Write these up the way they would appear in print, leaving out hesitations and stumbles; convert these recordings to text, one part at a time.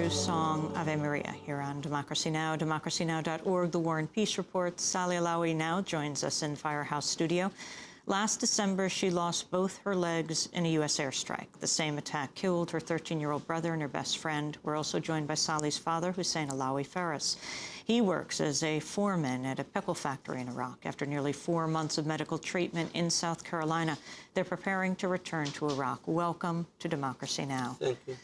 Song Ave Maria here on Democracy Now!, democracynow.org, The War and Peace Report. Salee Alawi now joins us in Firehouse Studio. Last December, she lost both her legs in a U.S. airstrike. The same attack killed her 13-year-old brother and her best friend. We're also joined by Salee's father, Hussein Alawi Ferris. He works as a foreman at a pickle factory in Iraq. After nearly 4 months of medical treatment in South Carolina, they're preparing to return to Iraq. Welcome to Democracy Now! Thank you.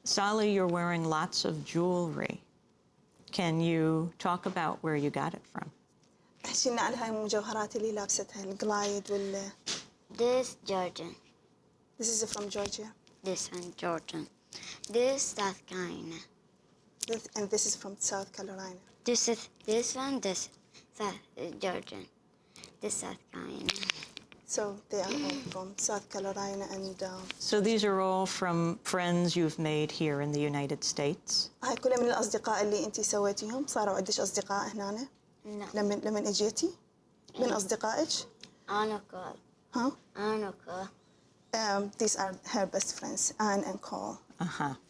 Salee, you're wearing lots of jewelry. Can you talk about where you got it from? احكيلنا عن هاي المجوهرات اللي لابستها القلايد وال. This Georgian. This is from Georgia. This one Georgian. This South Carolina. And this is from South Carolina. This one South Georgian. This South Carolina. So they are all from South Carolina and. So these are all from friends you've made here in the United States? هاي كلها من الأصدقاء اللي أنتي سويتيهم. صاروا عندك أصدقاء هنا؟ لا. لمن إجيتي؟ من أصدقائك؟ Anna Cole. Huh? Anna Cole. These are her best friends, Anne and Cole.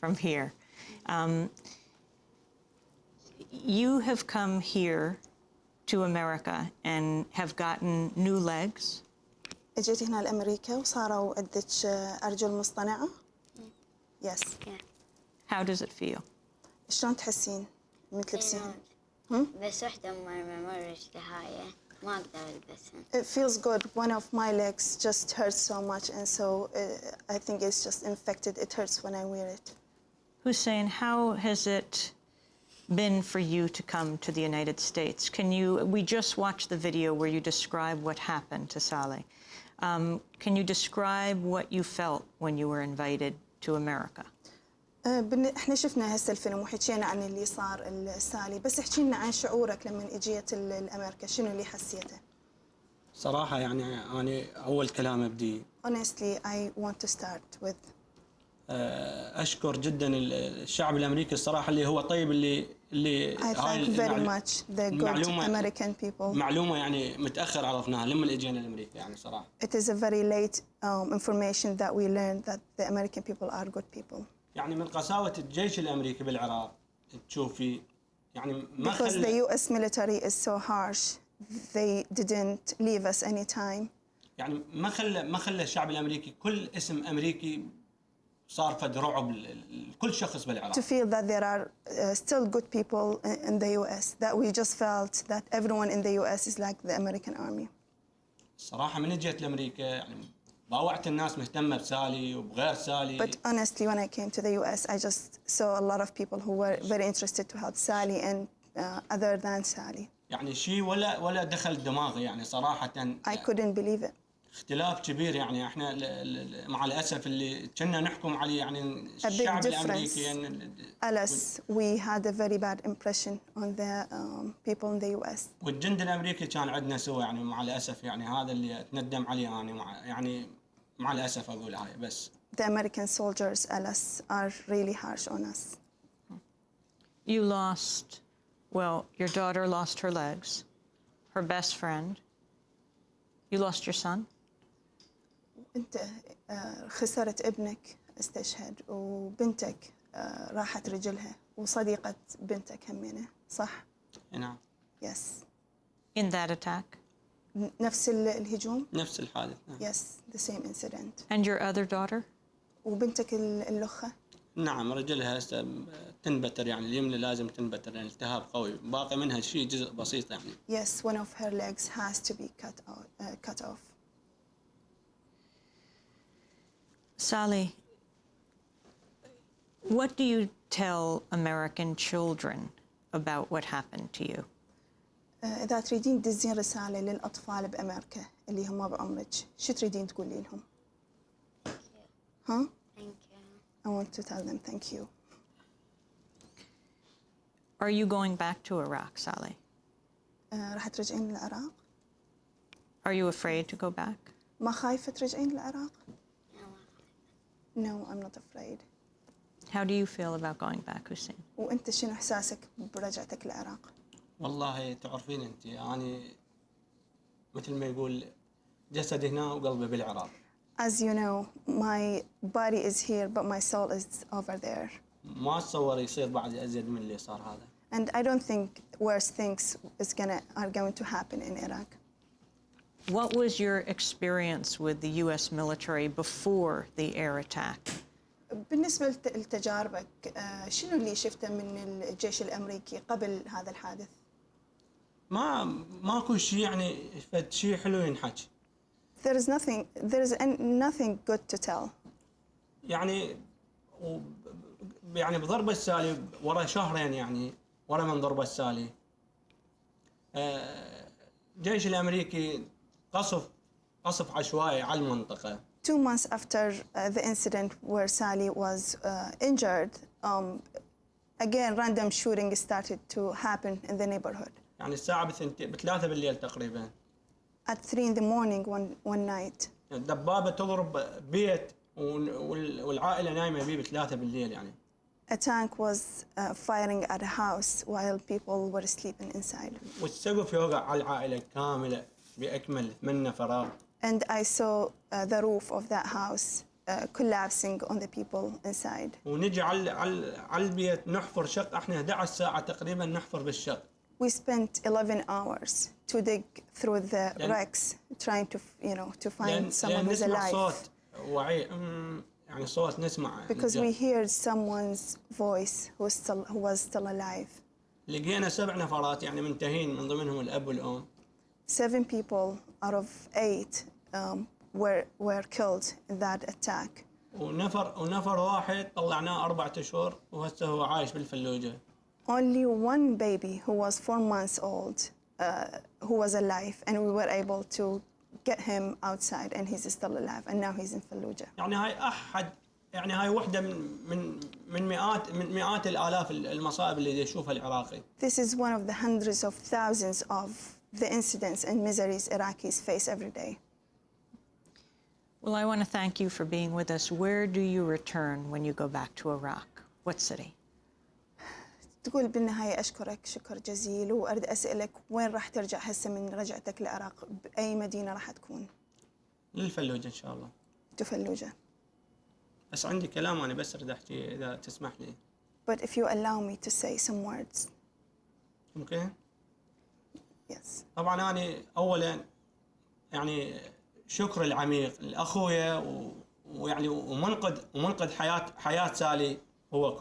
From here. You have come here to America and have gotten new legs? اجيت هنا لأمريكا وصاروا عندك أرجل مصطنعة. Yes. Yeah. How does it feel? شلون تحسين من تلبسيهم؟ بس وحدة ما مرش لهاي ما أقدر ألبسها. It feels good. One of my legs just hurts so much, and so I think it's just infected. It hurts when I wear it. Hussein, how has it been for you to come to the United States? We just watched the video where you describe what happened to Salee. Can you describe what you felt when you were invited to America? احنا شفنا هسه الفيلم وحكينا عن اللي صار لسالي، بس احكي لنا عن شعورك لما اجيت لأمريكا، شنو اللي حسيته؟ صراحة يعني أنا أول كلام أبدي. Honestly, I want to start with. أشكر جدا الشعب الأمريكي الصراحة اللي هو طيب اللي I thank very much the good American people. معلومة يعني متأخر عرفناها لما اجينا لأمريكا يعني صراحة. It is a very late information that we learned that the American people are good people. يعني من قساوة الجيش الأمريكي بالعراق تشوفي يعني ما Because the U.S. military is so harsh, they didn't leave us any time. يعني ما خلى الشعب الأمريكي كل اسم أمريكي صار فد رعب لكل شخص بالعراق. To feel that there are still good people in the U.S. That we just felt that everyone in the U.S. is like the American army. الصراحة من جيت لأمريكا يعني باوعت الناس مهتمة بسالي وبغير سالي. But honestly, when I came to the U.S., I just saw a lot of people who were very interested to help Salee and other than Salee. يعني شيء ولا دخل دماغي يعني صراحة. I couldn't believe it. اختلاف كبير يعني احنا مع الأسف اللي كنا نحكم عليه يعني الشعب الأمريكي يعني. Alas, we had a very bad impression on the people in the U.S. والجند الأمريكي كان عندنا سوى يعني مع الأسف يعني هذا اللي أتندم عليه أنا يعني مع الاسف اقول هاي بس. The American soldiers, alas, are really harsh on us. You lost, well, your daughter lost her legs, her best friend. You lost your son? أنت خسرت ابنك استشهد وبنتك راحت رجلها وصديقة بنتك همينة صح؟ نعم. Yes. In that attack? نفس الهجوم؟ نفس الحادث. نعم. Yes, the same incident. And your other daughter? وبنتك الأخة؟ نعم رجلها تنبتر يعني اليمنى لازم تنبتر يعني التهاب قوي باقي منها شيء جزء بسيط يعني. Yes, one of her legs has to be cut off. Salee, what do you tell American children about what happened to you? إذا تريدين تدزين رسالة للأطفال بأمريكا اللي هم بعمرك، شو تريدين تقولي لهم؟ ها؟ Thank you. I want to tell them thank you. Are you going back to Iraq, Salee? راح ترجعين للعراق؟ Are you afraid to go back? ما خايفة ترجعين للعراق؟ No. No, I'm not afraid. How do you feel about going back, Hussein? وأنت شنو إحساسك برجعتك للعراق؟ والله تعرفين انت يعني مثل ما يقول جسدي هنا وقلبي بالعراق. As you know, my body is here, but my soul is over there. ما اتصور يصير بعد ازيد من اللي صار هذا. And I don't think worse things are going to happen in Iraq. What was your experience with the U.S. military before the air attack? بالنسبة لتجاربك شنو اللي شفته من الجيش الأمريكي قبل هذا الحادث؟ ماكو شيء يعني فد شيء حلو ينحكي. There is nothing good to tell. يعني يعني بضربة سالي ورا شهرين يعني ورا من ضربة سالي الجيش الأمريكي قصف عشوائي على المنطقة. 2 months after the incident where Salee was injured, again random shooting started to happen in the neighborhood. يعني الساعة بثلاثة بالليل تقريبا. At 3 in the morning one night. دبابة تضرب بيت والعائلة نايمة بيه بثلاثة بالليل يعني. A tank was firing at a house while people were sleeping inside. والسقف يوقع على العائلة كاملة بأكمل 8 نفرات. And I saw the roof of that house collapsing on the people inside. ونجي على البيت نحفر شق احنا 11 ساعة تقريبا نحفر بالشق. We spent 11 hours to dig through the wrecks, trying to find someone who's نسمع alive. صوت وعي يعني صوت نسمع. Because we heard someone's voice who was still alive. لقينا 7 نفرات يعني منتهين من ضمنهم الأب والأم. 7 people out of 8 were killed in that attack. ونفر واحد طلعناه 4 أشهر وهسه هو عايش بالفلوجة. Only one baby who was 4 months old who was alive, and we were able to get him outside, and he's still alive, and now he's in Fallujah. يعني هاي وحدة من مئات الآلاف المصائب اللي يشوفها العراقي. This is one of the hundreds of thousands of the incidents and miseries Iraqis face every day. Well, I want to thank you for being with us. Where do you return when you go back to Iraq? What city? تقول بالنهاية أشكرك شكر جزيل وأريد أسألك وين راح ترجع هسه من رجعتك للعراق بأي مدينة راح تكون؟ للفلوجة إن شاء الله. تفلوجة. بس عندي كلام أنا بس أريد أحكي إذا تسمح لي. But if you allow me to say some words. ممكن؟ Yes. طبعا أنا أولا يعني شكر العميق لأخويا ويعني ومنقذ حياة سالي هو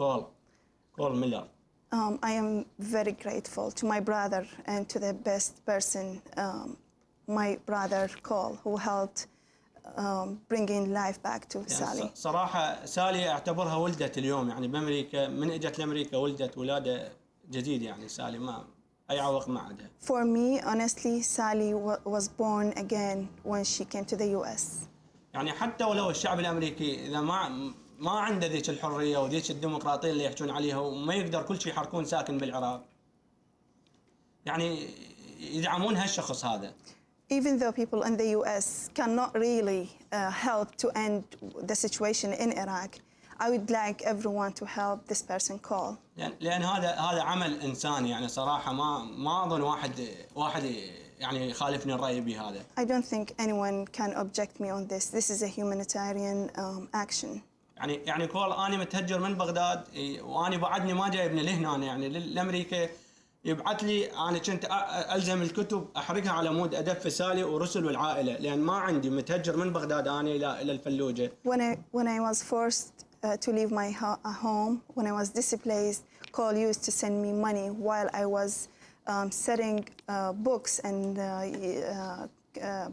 كول ميلر. I am very grateful to my brother and to the best person, my brother Cole, who helped bringing life back to Salee. يعني صراحة سالي أعتبرها ولدت اليوم يعني بأمريكا من إجت لأمريكا ولدت ولادة جديد يعني سالي ما أي عوق ما عندها. For me, honestly, Salee was born again when she came to the U.S. يعني حتى ولو الشعب الأمريكي إذا ما عنده ذيك الحرية وذيك الديمقراطية اللي يحجون عليها وما يقدر كل شيء يحركون ساكن بالعراق يعني يدعمون هالشخص هذا. Even though people in the US cannot really help to end the situation in Iraq, I would like everyone to help this person call. لأن هذا عمل إنساني يعني صراحة ما أظن واحد يعني يخالفني الرأي بهذا. I don't think anyone can object me on this. This is a humanitarian action. يعني كول أنا متهجر من بغداد وأنا بعدني ما جايبني لهنا يعني لأمريكا يبعث لي أنا كنت ألزم الكتب أحرقها على مود أدف سالي ورسل والعائلة لأن ما عندي متهجر من بغداد أنا إلى الفلوجة. When I was forced to leave my home, when I was displaced, Cole used to send me money while I was setting books and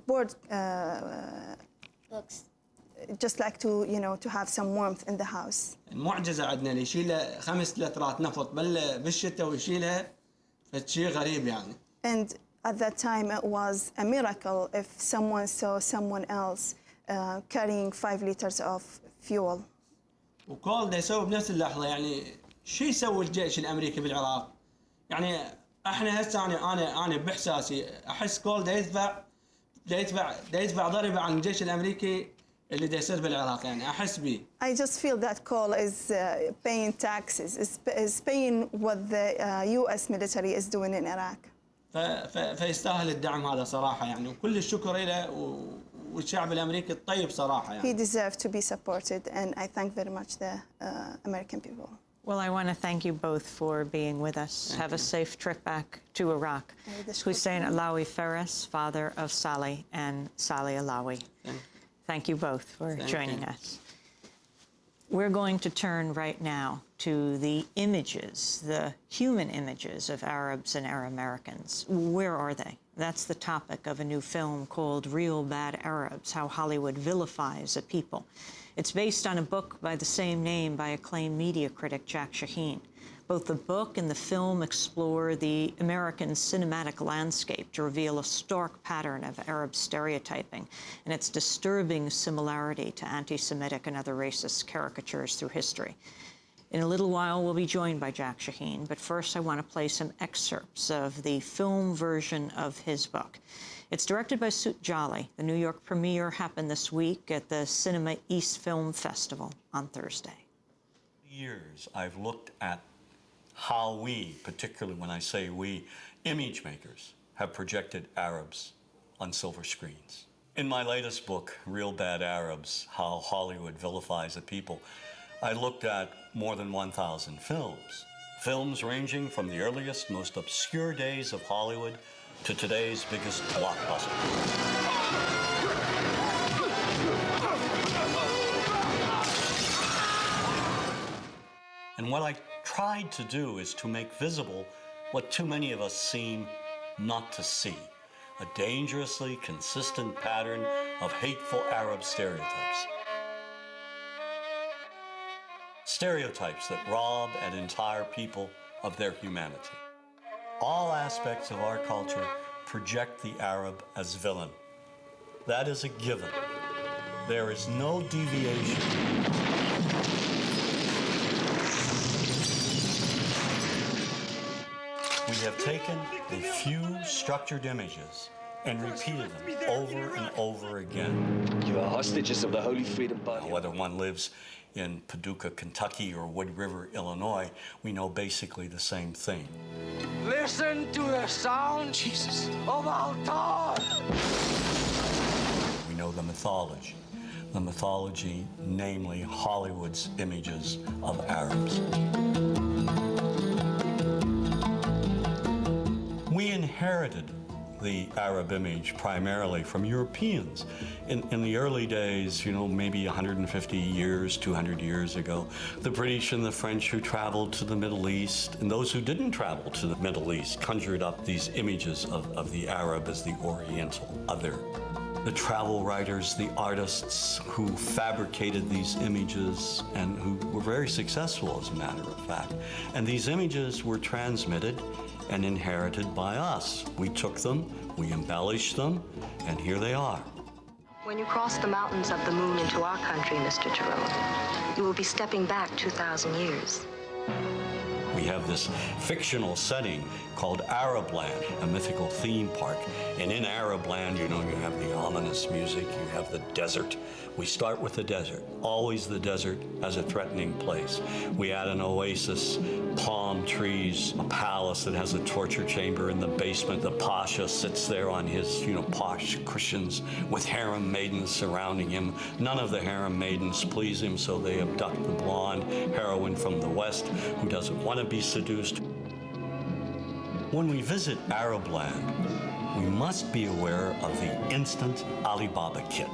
board books. just like to have some warmth in the house. المعجزة عندنا اللي يشيله 5 لترات نفط بالشتاء ويشيلها فشيء غريب يعني. And at that time it was a miracle if someone saw someone else carrying 5 liters of fuel. وكول ده يسوي بنفس اللحظة يعني شو يسوي الجيش الأمريكي بالعراق؟ يعني احنا هسه انا باحساسي احس كول ده يدفع ضريبة عن الجيش الأمريكي اللي دا يصير بالعراق يعني احس بيه. I just feel that Cole is paying taxes, is paying what the US military is doing in Iraq. فيستاهل الدعم هذا صراحة يعني وكل الشكر له والشعب الأمريكي الطيب صراحة يعني. He deserves to be supported and I thank very much the American people. Well, I want to thank you both for being with us. Have a safe trip back to Iraq. Hussein Alawi Ferris, father of Salee and Salee Alawi. Thank you both for joining us. We're going to turn right now to the images, the human images of Arabs and Arab Americans. Where are they? That's the topic of a new film called Real Bad Arabs, How Hollywood Vilifies a People. It's based on a book by the same name by acclaimed media critic Jack Shaheen. Both the book and the film explore the American cinematic landscape to reveal a stark pattern of Arab stereotyping and its disturbing similarity to anti-Semitic and other racist caricatures through history. In a little while, we'll be joined by Jack Shaheen, but first I want to play some excerpts of the film version of his book. It's directed by Sut Jolly. The New York premiere happened this week at the Cinema East Film Festival on Thursday. Years I've looked at how we, particularly when I say we, image makers, have projected Arabs on silver screens. In my latest book, Real Bad Arabs, How Hollywood Vilifies a People, I looked at more than 1,000 films. Films ranging from the earliest, most obscure days of Hollywood to today's biggest blockbuster. And what I tried to do is to make visible what too many of us seem not to see, a dangerously consistent pattern of hateful Arab stereotypes. Stereotypes that rob an entire people of their humanity. All aspects of our culture project the Arab as villain. That is a given. There is no deviation. We have taken a few structured images and repeated them over and over again. You are hostages of the Holy Freedom Party. Whether one lives in Paducah, Kentucky, or Wood River, Illinois, we know basically the same thing. Listen to the sound, Jesus, of our God. We know the mythology, namely Hollywood's images of Arabs. We inherited the Arab image primarily from Europeans. In the early days, maybe 150 years, 200 years ago, the British and the French who traveled to the Middle East, and those who didn't travel to the Middle East, conjured up these images of the Arab as the Oriental other. The travel writers, the artists who fabricated these images and who were very successful, as a matter of fact. And these images were transmitted and inherited by us. We took them, we embellished them, and here they are. When you cross the mountains of the moon into our country, Mr. Jerome, you will be stepping back 2,000 years. We have this fictional setting called Arab Land, a mythical theme park. And in Arab Land, you know, you have the ominous music, you have the desert. We start with the desert, always the desert as a threatening place. We add an oasis, palm trees, a palace that has a torture chamber in the basement. The Pasha sits there on his, you know, posh cushions with harem maidens surrounding him. None of the harem maidens please him, so they abduct the blonde heroine from the West who doesn't want to be seduced. When we visit Arab Land, we must be aware of the instant Alibaba kit.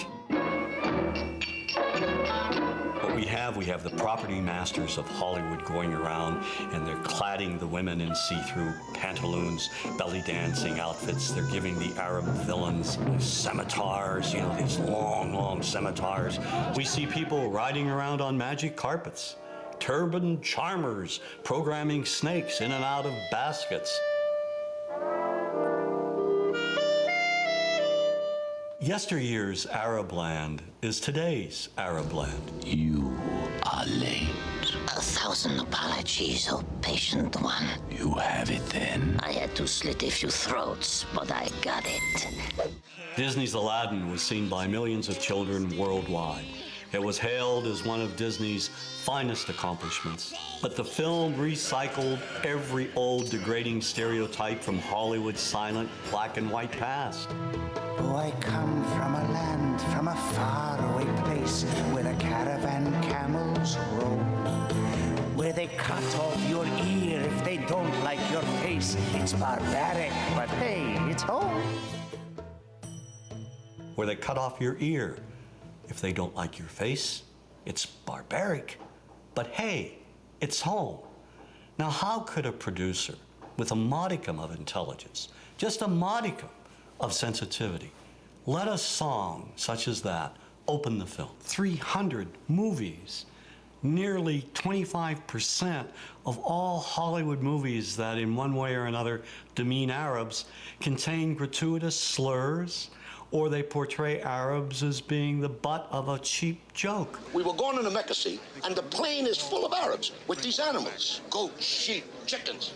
What we have the property masters of Hollywood going around, and they're cladding the women in see-through pantaloons, belly dancing outfits. They're giving the Arab villains scimitars, you know, these long, long scimitars. We see people riding around on magic carpets, turban charmers programming snakes in and out of baskets. Yesteryear's Arab land is today's Arab land. You are late. 1,000 apologies, oh patient one. You have it then. I had to slit a few throats, but I got it. Disney's Aladdin was seen by millions of children worldwide. It was hailed as one of Disney's finest accomplishments. But the film recycled every old degrading stereotype from Hollywood's silent black and white past. Oh, I come from a land, from a faraway place, where the caravan camels roam, where they cut off your ear if they don't like your face. It's barbaric, but hey, it's home. Where they cut off your ear if they don't like your face. It's barbaric, but hey, it's home. Now, how could a producer with a modicum of intelligence, just a modicum of sensitivity, let a song such as that open the film? 300 movies, nearly 25% of all Hollywood movies that in one way or another demean Arabs contain gratuitous slurs, or they portray Arabs as being the butt of a cheap joke. We were going to Mecca, see, and the plane is full of Arabs with these animals. Goats, sheep, chickens.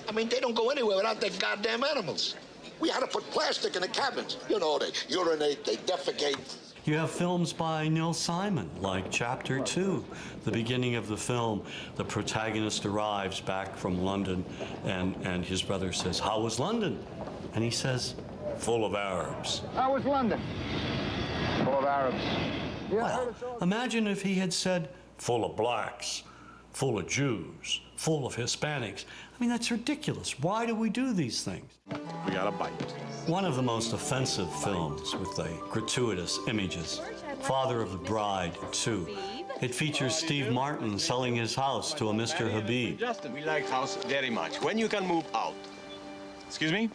I mean, they don't go anywhere without their goddamn animals. We had to put plastic in the cabins. You know, they urinate, they defecate. You have films by Neil Simon, like Chapter 2. The beginning of the film, the protagonist arrives back from London, and his brother says, "How was London?" And he says, "Full of Arabs." How was London? Full of Arabs. Yeah, well, imagine if he had said, "Full of blacks, full of Jews, full of Hispanics." I mean, that's ridiculous. Why do we do these things? We got a bite. One of the most offensive films with the gratuitous images, Father of the Bride 2. It features Steve Martin selling his house to a Mr. Habib. Justin, we like house very much. When you can move out. Excuse me?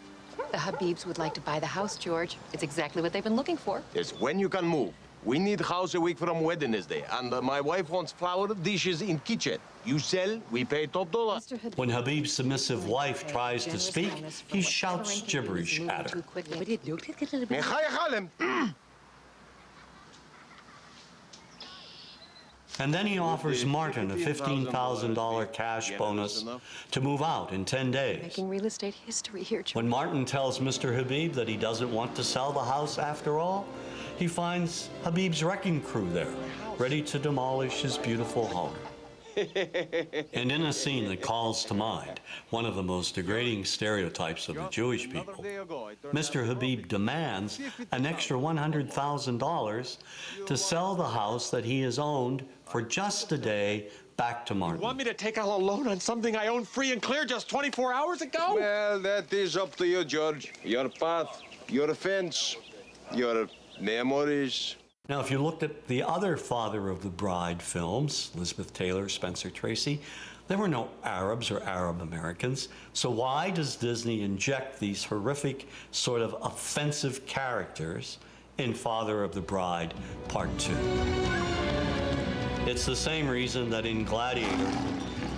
The Habibs would like to buy the house, George. It's exactly what they've been looking for. Yes, when you can move. We need house a week from Wednesday, and my wife wants flour dishes in kitchen. You sell, we pay top dollar. When Habib's submissive wife tries to speak, he shouts gibberish at her. And then he offers Martin a $15,000 cash bonus to move out in 10 days. Making real estate history here, George. When Martin tells Mr. Habib that he doesn't want to sell the house after all, he finds Habib's wrecking crew there, ready to demolish his beautiful home. And in a scene that calls to mind one of the most degrading stereotypes of the Jewish people, Mr. Habib demands an extra $100,000 to sell the house that he has owned for just a day back to Martin. You want me to take out a loan on something I owned free and clear just 24 hours ago? Well, that is up to you, George. Your path, your fence, your memories. Now, if you looked at the other Father of the Bride films, Elizabeth Taylor, Spencer Tracy, there were no Arabs or Arab Americans. So why does Disney inject these horrific, sort of offensive characters in Father of the Bride Part 2? It's the same reason that in Gladiator,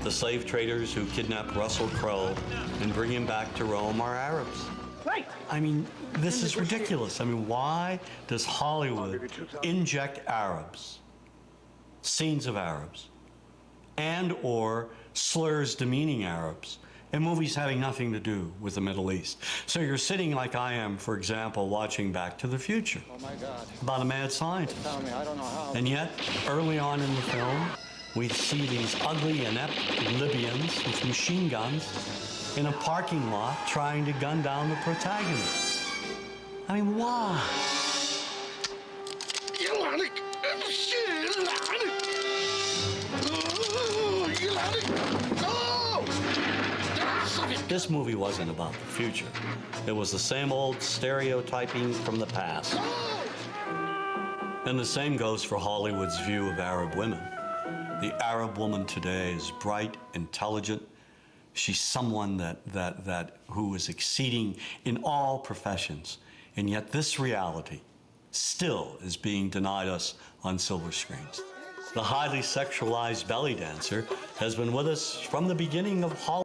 the slave traders who kidnap Russell Crowe and bring him back to Rome are Arabs. Right. I mean, this is ridiculous. I mean, why does Hollywood inject Arabs, scenes of Arabs, and or slurs demeaning Arabs in movies having nothing to do with the Middle East. So you're sitting like I am, for example, watching Back to the Future. Oh my God. About a mad scientist. Tell me, I don't know how. And yet, early on in the film, we see these ugly, inept Libyans with machine guns in a parking lot trying to gun down the protagonist. I mean, why? This movie wasn't about the future. It was the same old stereotyping from the past. And the same goes for Hollywood's view of Arab women. The Arab woman today is bright, intelligent. She's someone who is exceeding in all professions. And yet this reality still is being denied us on silver screens. The highly sexualized belly dancer has been with us from the beginning of Hollywood.